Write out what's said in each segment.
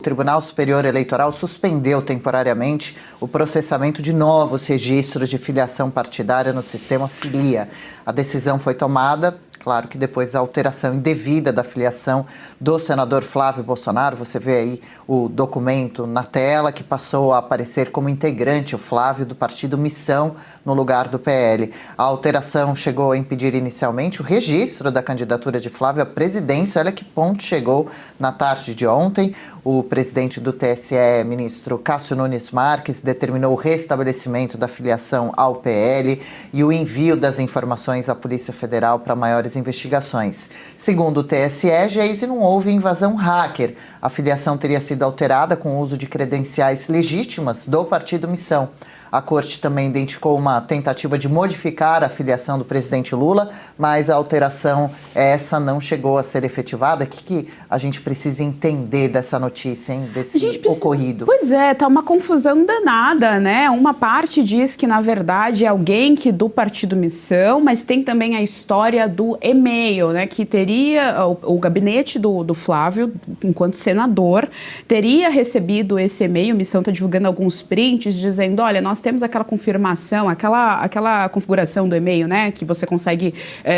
O Tribunal Superior Eleitoral suspendeu temporariamente o processamento de novos registros de filiação partidária no sistema Filia. A decisão foi tomada, claro que depois da alteração indevida da filiação do senador Flávio Bolsonaro. Você vê aí o documento na tela, que passou a aparecer como integrante, o Flávio, do partido Missão, no lugar do PL. A alteração chegou a impedir inicialmente o registro da candidatura de Flávio à presidência. Olha que ponto chegou na tarde de ontem. O presidente do TSE, ministro Cássio Nunes Marques, determinou o restabelecimento da filiação ao PL e o envio das informações à Polícia Federal para maiores investigações. Segundo o TSE, Geise, não houve invasão hacker. A filiação teria sido alterada com o uso de credenciais legítimas do partido Missão. A corte também identificou uma tentativa de modificar a filiação do presidente Lula, mas a alteração essa não chegou a ser efetivada. O que a gente precisa entender dessa notícia, hein, desse ocorrido? Pois é, tá uma confusão danada, né? Uma parte diz que, na verdade, é alguém do partido Missão, mas tem também a história do e-mail, né? Que teria o gabinete do Flávio, enquanto senador, teria recebido esse e-mail. Missão está divulgando alguns prints dizendo, olha, nós temos aquela confirmação, aquela configuração do e-mail, né, que você consegue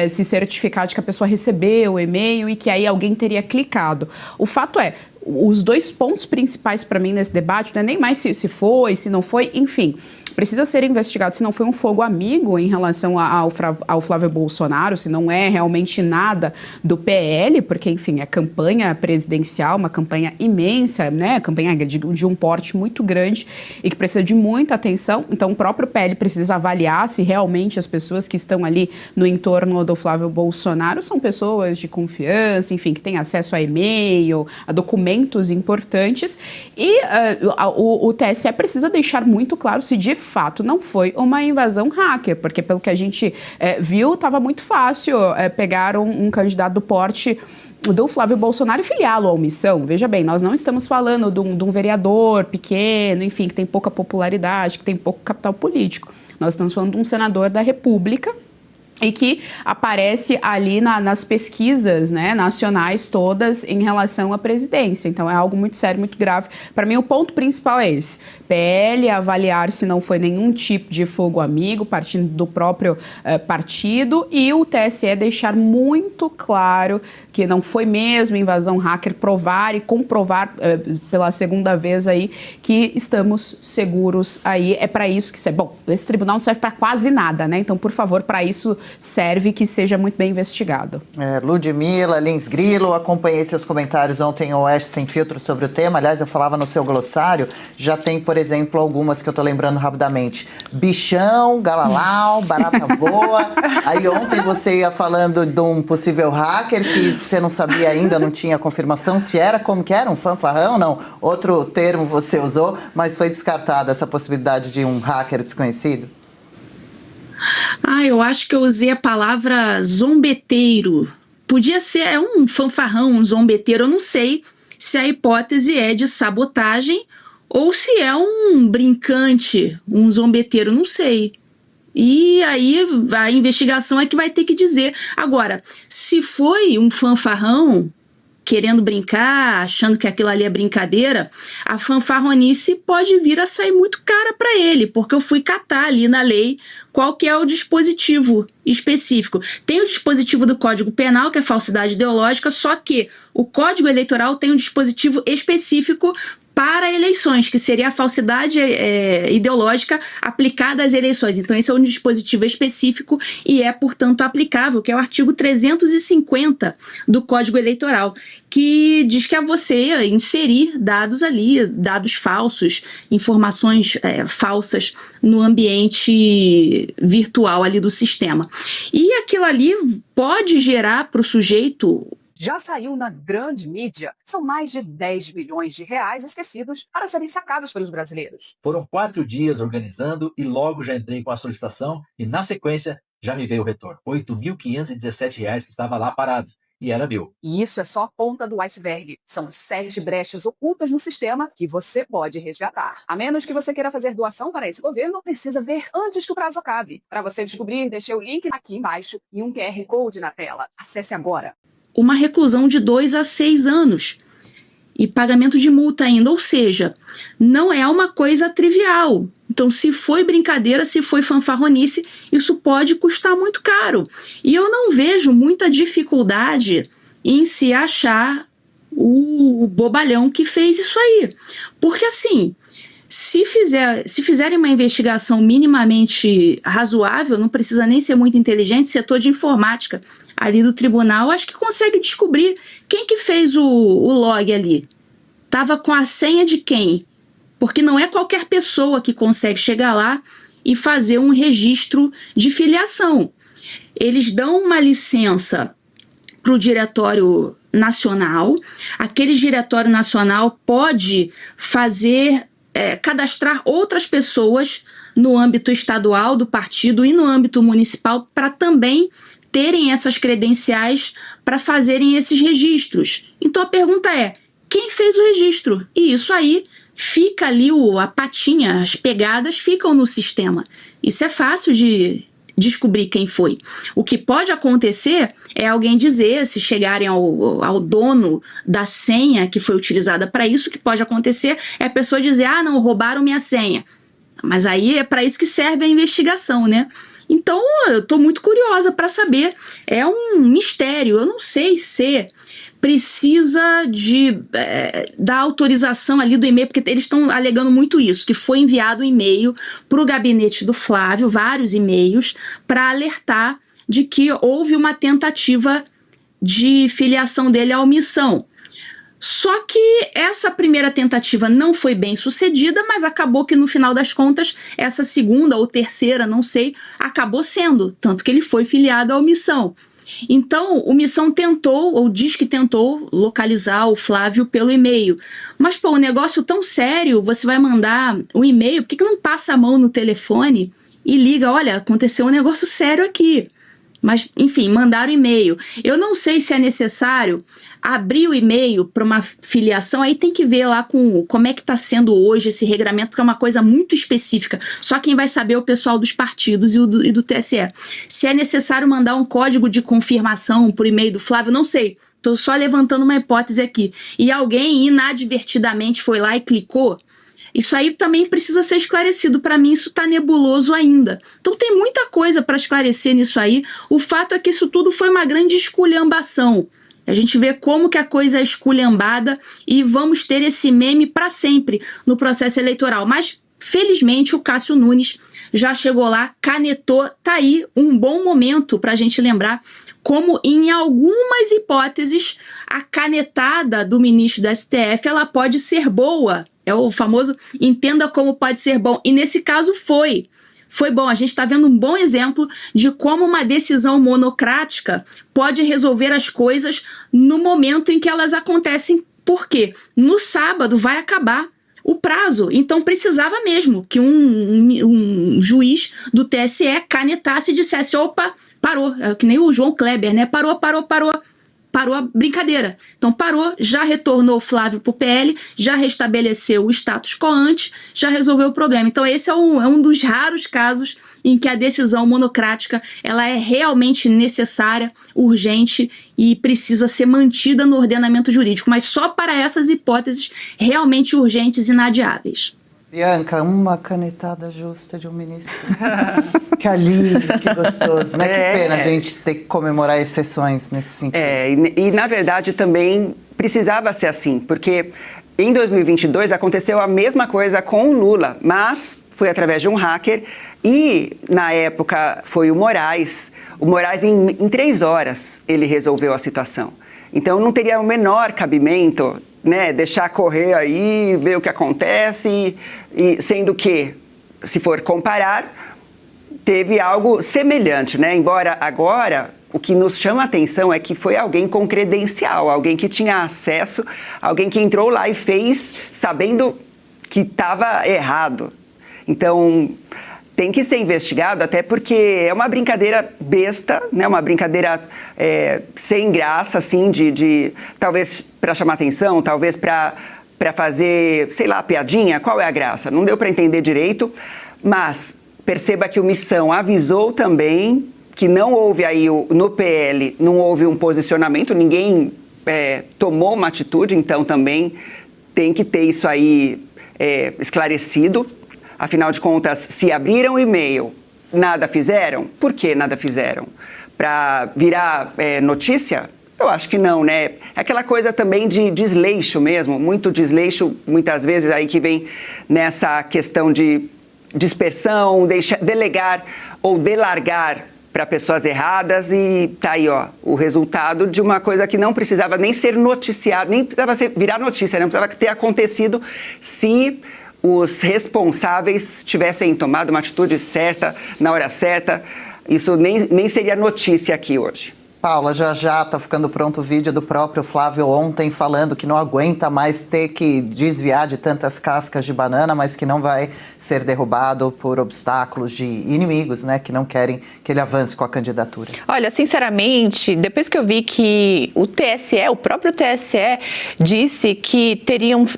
se certificar de que a pessoa recebeu o e-mail e que aí alguém teria clicado. O fato é, os dois pontos principais para mim nesse debate não é nem mais se foi, se não foi, enfim, precisa ser investigado se não foi um fogo amigo em relação ao Flávio Bolsonaro, se não é realmente nada do PL, porque, enfim, é campanha presidencial, uma campanha imensa, né, campanha de um porte muito grande e que precisa de muita atenção. Então, o próprio PL precisa avaliar se realmente as pessoas que estão ali no entorno do Flávio Bolsonaro são pessoas de confiança, enfim, que têm acesso a e-mail, a documentos importantes. E o TSE precisa deixar muito claro se de fato não foi uma invasão hacker, porque pelo que a gente viu, estava muito fácil pegar um candidato do porte do Flávio Bolsonaro e filiá-lo à Missão. Veja bem, nós não estamos falando de um vereador pequeno, enfim, que tem pouca popularidade, que tem pouco capital político. Nós estamos falando de um senador da República e que aparece ali nas pesquisas, né, nacionais todas em relação à presidência. Então é algo muito sério, muito grave. Para mim o ponto principal é esse. PL avaliar se não foi nenhum tipo de fogo amigo, partindo do próprio partido, e o TSE deixar muito claro que não foi mesmo invasão hacker, provar e comprovar pela segunda vez aí que estamos seguros aí. É para isso que serve. Bom, esse tribunal não serve para quase nada, né? Então, por favor, para isso serve que seja muito bem investigado. Ludmila, Lins Grilo, acompanhei seus comentários ontem em Oeste Sem Filtro sobre o tema. Aliás, eu falava no seu glossário, já tem, por exemplo, algumas que eu tô lembrando rapidamente. Bichão, Galalau, Barata Voa. Aí ontem você ia falando de um possível hacker que você não sabia ainda, não tinha confirmação se era, como que era, um fanfarrão, não. Outro termo você usou, mas foi descartada essa possibilidade de um hacker desconhecido? Eu acho que eu usei a palavra zombeteiro. Podia ser um fanfarrão, um zombeteiro, eu não sei se a hipótese é de sabotagem ou se é um brincante, um zombeteiro, não sei. E aí a investigação é que vai ter que dizer. Agora, se foi um fanfarrão querendo brincar, achando que aquilo ali é brincadeira, a fanfarronice pode vir a sair muito cara para ele, porque eu fui catar ali na lei qual que é o dispositivo específico. Tem o dispositivo do Código Penal, que é falsidade ideológica, só que o Código Eleitoral tem um dispositivo específico para eleições, que seria a falsidade ideológica aplicada às eleições. Então esse é um dispositivo específico e é, portanto, aplicável, que é o artigo 350 do Código Eleitoral, que diz que é você inserir dados ali, dados falsos, informações falsas no ambiente virtual ali do sistema. E aquilo ali pode gerar para o sujeito... Já saiu na grande mídia. São mais de 10 bilhões de reais esquecidos para serem sacados pelos brasileiros. Foram 4 dias organizando e logo já entrei com a solicitação e, na sequência, já me veio o retorno. R$ 8.517 que estava lá parado. E era meu. E isso é só a ponta do iceberg. São 7 brechas ocultas no sistema que você pode resgatar. A menos que você queira fazer doação para esse governo, precisa ver antes que o prazo acabe. Para você descobrir, deixei o link aqui embaixo e um QR Code na tela. Acesse agora. Uma reclusão de 2 a 6 anos. e pagamento de multa ainda, ou seja, não é uma coisa trivial. Então, se foi brincadeira, se foi fanfarronice, isso pode custar muito caro. E eu não vejo muita dificuldade em se achar o bobalhão que fez isso aí. Porque assim, se fizerem uma investigação minimamente razoável, não precisa nem ser muito inteligente, setor de informática ali do tribunal, acho que consegue descobrir quem que fez o log ali. Tava com a senha de quem? Porque não é qualquer pessoa que consegue chegar lá e fazer um registro de filiação. Eles dão uma licença para o Diretório Nacional. Aquele Diretório Nacional pode fazer, cadastrar outras pessoas no âmbito estadual do partido e no âmbito municipal para também terem essas credenciais para fazerem esses registros. Então a pergunta é, quem fez o registro? E isso aí fica ali, a patinha, as pegadas ficam no sistema. Isso é fácil de descobrir quem foi. O que pode acontecer é alguém dizer, se chegarem ao dono da senha que foi utilizada para isso, o que pode acontecer é a pessoa dizer, ah, não, roubaram minha senha. Mas aí é para isso que serve a investigação, né? Então, eu estou muito curiosa para saber. É um mistério. Eu não sei se precisa da autorização ali do e-mail, porque eles estão alegando muito isso, que foi enviado um e-mail para o gabinete do Flávio, vários e-mails, para alertar de que houve uma tentativa de filiação dele à omissão. Só que essa primeira tentativa não foi bem sucedida, mas acabou que no final das contas, essa segunda ou terceira, não sei, acabou sendo, tanto que ele foi filiado à omissão. Então, o Missão tentou, ou diz que tentou, localizar o Flávio pelo e-mail. Mas, pô, um negócio tão sério, você vai mandar um e-mail, por que não passa a mão no telefone e liga, olha, aconteceu um negócio sério aqui. Mas, enfim, mandaram e-mail. Eu não sei se é necessário abrir o e-mail para uma filiação, aí tem que ver lá como é que está sendo hoje esse regramento, porque é uma coisa muito específica. Só quem vai saber é o pessoal dos partidos e do TSE. Se é necessário mandar um código de confirmação por e-mail do Flávio, não sei. Estou só levantando uma hipótese aqui. E alguém inadvertidamente foi lá e clicou. Isso aí também precisa ser esclarecido. Para mim, isso está nebuloso ainda. Então tem muita coisa para esclarecer nisso aí. O fato é que isso tudo foi uma grande esculhambação. A gente vê como que a coisa é esculhambada e vamos ter esse meme para sempre no processo eleitoral. Mas, felizmente, o Cássio Nunes já chegou lá, canetou. Tá aí um bom momento para a gente lembrar como, em algumas hipóteses, a canetada do ministro do STF ela pode ser boa. É o famoso entenda como pode ser bom. E nesse caso foi. Foi bom. A gente está vendo um bom exemplo de como uma decisão monocrática pode resolver as coisas no momento em que elas acontecem. Por quê? No sábado vai acabar o prazo. Então precisava mesmo que um juiz do TSE canetasse e dissesse, opa, parou. É que nem o João Kleber, né? Parou a brincadeira. Então parou, já retornou o Flávio para o PL, já restabeleceu o status quo ante, já resolveu o problema. Então esse é um dos raros casos em que a decisão monocrática ela é realmente necessária, urgente e precisa ser mantida no ordenamento jurídico, mas só para essas hipóteses realmente urgentes e inadiáveis. Bianca, uma canetada justa de um ministro. Que alívio, que gostoso, né? Que pena a gente ter que comemorar exceções nesse sentido. E na verdade também precisava ser assim, porque em 2022 aconteceu a mesma coisa com o Lula, mas foi através de um hacker e na época foi o Moraes. O Moraes em 3 horas ele resolveu a situação. Então não teria o menor cabimento, né, deixar correr aí, ver o que acontece, e sendo que, se for comparar, teve algo semelhante, né? Embora agora o que nos chama a atenção é que foi alguém com credencial, alguém que tinha acesso, alguém que entrou lá e fez sabendo que estava errado. Então tem que ser investigado, até porque é uma brincadeira besta, né? Uma brincadeira sem graça, assim, talvez para chamar atenção, talvez para fazer, sei lá, piadinha. Qual é a graça? Não deu para entender direito, mas perceba que o Missão avisou também que não houve aí, no PL, não houve um posicionamento, ninguém tomou uma atitude, então também tem que ter isso aí esclarecido. Afinal de contas, se abriram o e-mail, nada fizeram? Por que nada fizeram? Para virar notícia? Eu acho que não, né? É aquela coisa também de desleixo mesmo, muito desleixo, muitas vezes aí que vem nessa questão de dispersão, delegar ou delargar para pessoas erradas, e tá aí, ó, o resultado de uma coisa que não precisava nem ser noticiada, nem precisava virar notícia, não precisava ter acontecido se os responsáveis tivessem tomado uma atitude certa, na hora certa. Isso nem seria notícia aqui hoje. Paula, já está ficando pronto o vídeo do próprio Flávio ontem falando que não aguenta mais ter que desviar de tantas cascas de banana, mas que não vai ser derrubado por obstáculos de inimigos, né, que não querem que ele avance com a candidatura. Olha, sinceramente, depois que eu vi que o TSE, o próprio TSE, disse que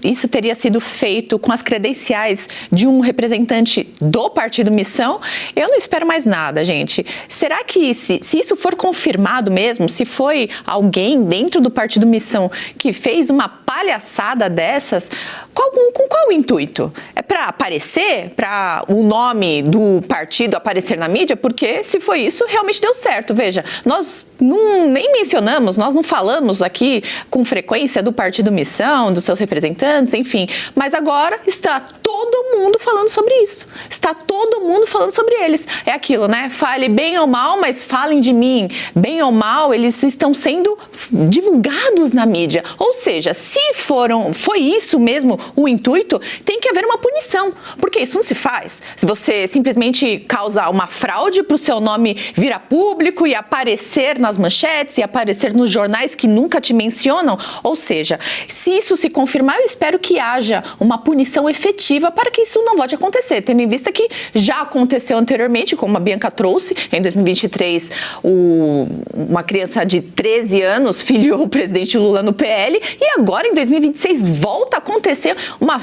isso teria sido feito com as credenciais de um representante do Partido Missão, eu não espero mais nada, gente. Será que se isso for confirmado mesmo, se foi alguém dentro do Partido Missão que fez uma palhaçada dessas, com qual intuito? É para aparecer? Para o nome do partido aparecer na mídia? Porque se foi isso, realmente deu certo. Veja, nós nem mencionamos, nós não falamos aqui com frequência do Partido Missão, dos seus representantes, enfim, mas agora está todo mundo falando sobre isso. Está todo mundo falando sobre eles. É aquilo, né? Fale bem ou mal, mas falem de mim. Bem ou mal, eles estão sendo divulgados na mídia. Ou seja, se foi isso mesmo o intuito, tem que haver uma punição, porque isso não se faz. Se você simplesmente causa uma fraude para o seu nome virar público e aparecer nas manchetes e aparecer nos jornais que nunca te mencionam, ou seja, se isso se confirmar, eu espero que haja uma punição efetiva para que isso não volte a acontecer, tendo em vista que já aconteceu anteriormente, como a Bianca trouxe, em 2023, uma criança de 13 anos filiou o presidente Lula no PL, e agora em 2026 volta a acontecer uma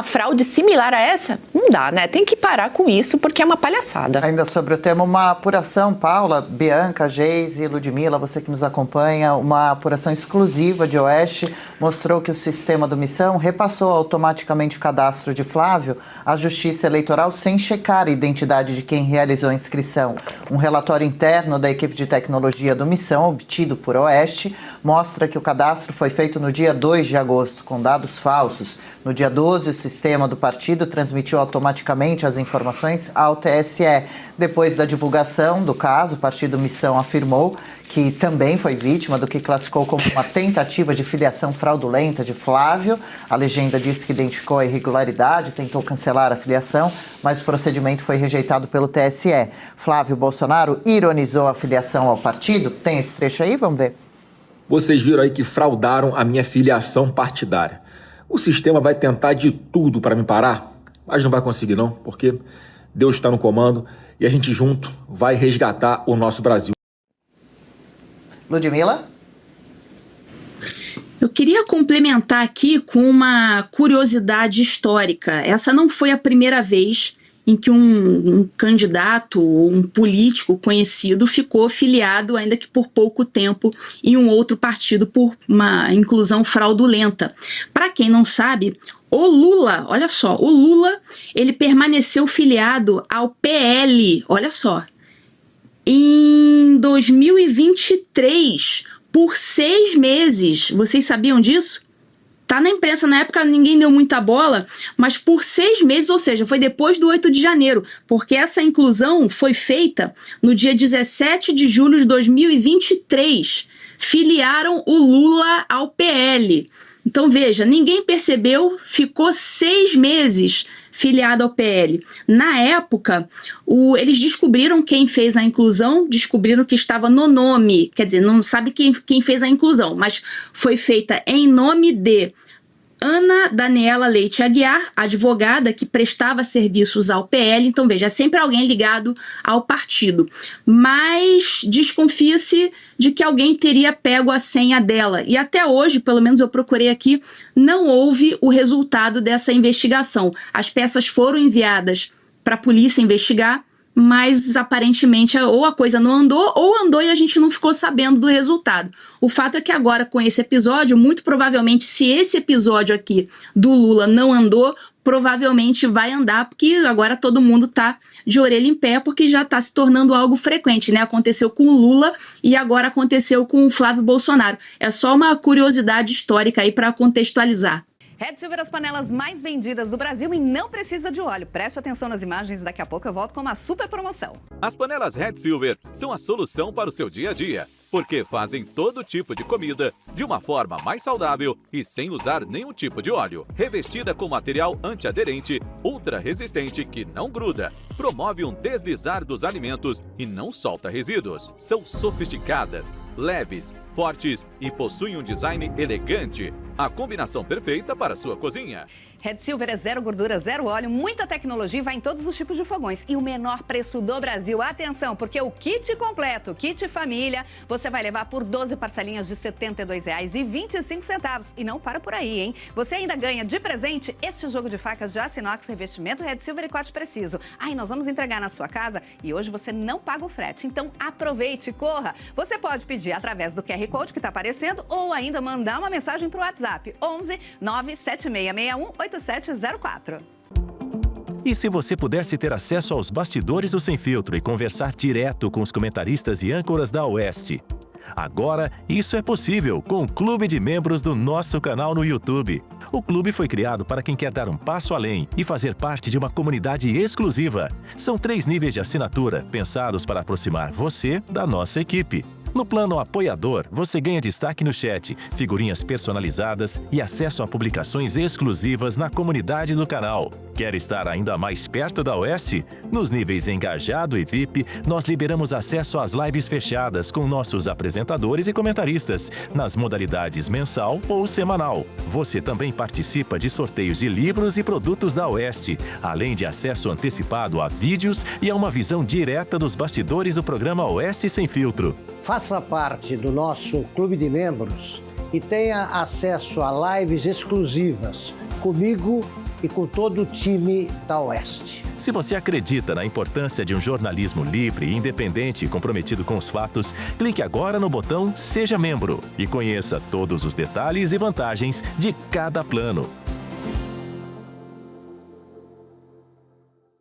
fraude similar a essa? Não dá, né? Tem que parar com isso, porque é uma palhaçada. Ainda sobre o tema, uma apuração, Paula, Bianca, Geise, Ludmila, você que nos acompanha, uma apuração exclusiva de Oeste mostrou que o sistema do Missão repassou automaticamente o cadastro de Flávio à Justiça Eleitoral sem checar a identidade de quem realizou a inscrição. Um relatório interno da equipe de tecnologia do Missão, obtido por Oeste, mostra que o cadastro foi feito no dia 2 de agosto, com dados falsos. No dia 12, o sistema do partido transmitiu automaticamente as informações ao TSE. Depois da divulgação do caso, o Partido Missão afirmou que também foi vítima do que classificou como uma tentativa de filiação fraudulenta de Flávio. A legenda disse que identificou a irregularidade, tentou cancelar a filiação, mas o procedimento foi rejeitado pelo TSE. Flávio Bolsonaro ironizou a filiação ao partido. Tem esse trecho aí? Vamos ver. Vocês viram aí que fraudaram a minha filiação partidária. O sistema vai tentar de tudo para me parar, mas não vai conseguir não, porque Deus está no comando e a gente junto vai resgatar o nosso Brasil. Ludmila? Eu queria complementar aqui com uma curiosidade histórica. Essa não foi a primeira vez em que um candidato ou um político conhecido ficou filiado, ainda que por pouco tempo, em um outro partido por uma inclusão fraudulenta. Para quem não sabe, o Lula, olha só, o Lula, ele permaneceu filiado ao PL, olha só, em 2023, por 6 meses. Vocês sabiam disso? Tá na imprensa, na época ninguém deu muita bola, mas por 6 meses, ou seja, foi depois do 8 de janeiro, porque essa inclusão foi feita no dia 17 de julho de 2023. Filiaram o Lula ao PL. Então veja, ninguém percebeu, ficou 6 meses filiado ao PL. Na época, eles descobriram quem fez a inclusão, descobriram que estava no nome, quer dizer, não sabe quem fez a inclusão, mas foi feita em nome de Ana Daniela Leite Aguiar, advogada que prestava serviços ao PL. Então veja, é sempre alguém ligado ao partido, mas desconfia-se de que alguém teria pego a senha dela, e até hoje, pelo menos eu procurei aqui, não houve o resultado dessa investigação. As peças foram enviadas para a polícia investigar, mas aparentemente ou a coisa não andou, ou andou e a gente não ficou sabendo do resultado. O fato é que agora, com esse episódio, muito provavelmente, se esse episódio aqui do Lula não andou, provavelmente vai andar, porque agora todo mundo tá de orelha em pé, porque já tá se tornando algo frequente, né? Aconteceu com o Lula e agora aconteceu com o Flávio Bolsonaro. É só uma curiosidade histórica aí para contextualizar. Red Silver, as panelas mais vendidas do Brasil e não precisa de óleo. Preste atenção nas imagens, daqui a pouco eu volto com uma super promoção. As panelas Red Silver são a solução para o seu dia a dia, porque fazem todo tipo de comida de uma forma mais saudável e sem usar nenhum tipo de óleo. Revestida com material antiaderente, ultra resistente que não gruda, promove um deslizar dos alimentos e não solta resíduos. São sofisticadas, leves, fortes e possuem um design elegante. A combinação perfeita para a sua cozinha. Red Silver é zero gordura, zero óleo, muita tecnologia e vai em todos os tipos de fogões. E o menor preço do Brasil. Atenção, porque o kit completo, kit família, você vai levar por 12 parcelinhas de R$ 72,25. E não para por aí, hein? Você ainda ganha de presente este jogo de facas de aço inox, revestimento Red Silver e corte preciso. Aí nós vamos entregar na sua casa e hoje você não paga o frete. Então aproveite, corra. Você pode pedir através do QR Code que está aparecendo ou ainda mandar uma mensagem para o WhatsApp 11 97661 8704. E se você pudesse ter acesso aos bastidores do Sem Filtro e conversar direto com os comentaristas e âncoras da Oeste? Agora, isso é possível com o Clube de Membros do nosso canal no YouTube. O clube foi criado para quem quer dar um passo além e fazer parte de uma comunidade exclusiva. São 3 níveis de assinatura pensados para aproximar você da nossa equipe. No plano apoiador, você ganha destaque no chat, figurinhas personalizadas e acesso a publicações exclusivas na comunidade do canal. Quer estar ainda mais perto da Oeste? Nos níveis Engajado e VIP, nós liberamos acesso às lives fechadas com nossos apresentadores e comentaristas, nas modalidades mensal ou semanal. Você também participa de sorteios de livros e produtos da Oeste, além de acesso antecipado a vídeos e a uma visão direta dos bastidores do programa Oeste Sem Filtro. Faça parte do nosso clube de membros e tenha acesso a lives exclusivas comigo e com todo o time da Oeste. Se você acredita na importância de um jornalismo livre, independente e comprometido com os fatos, clique agora no botão Seja Membro e conheça todos os detalhes e vantagens de cada plano.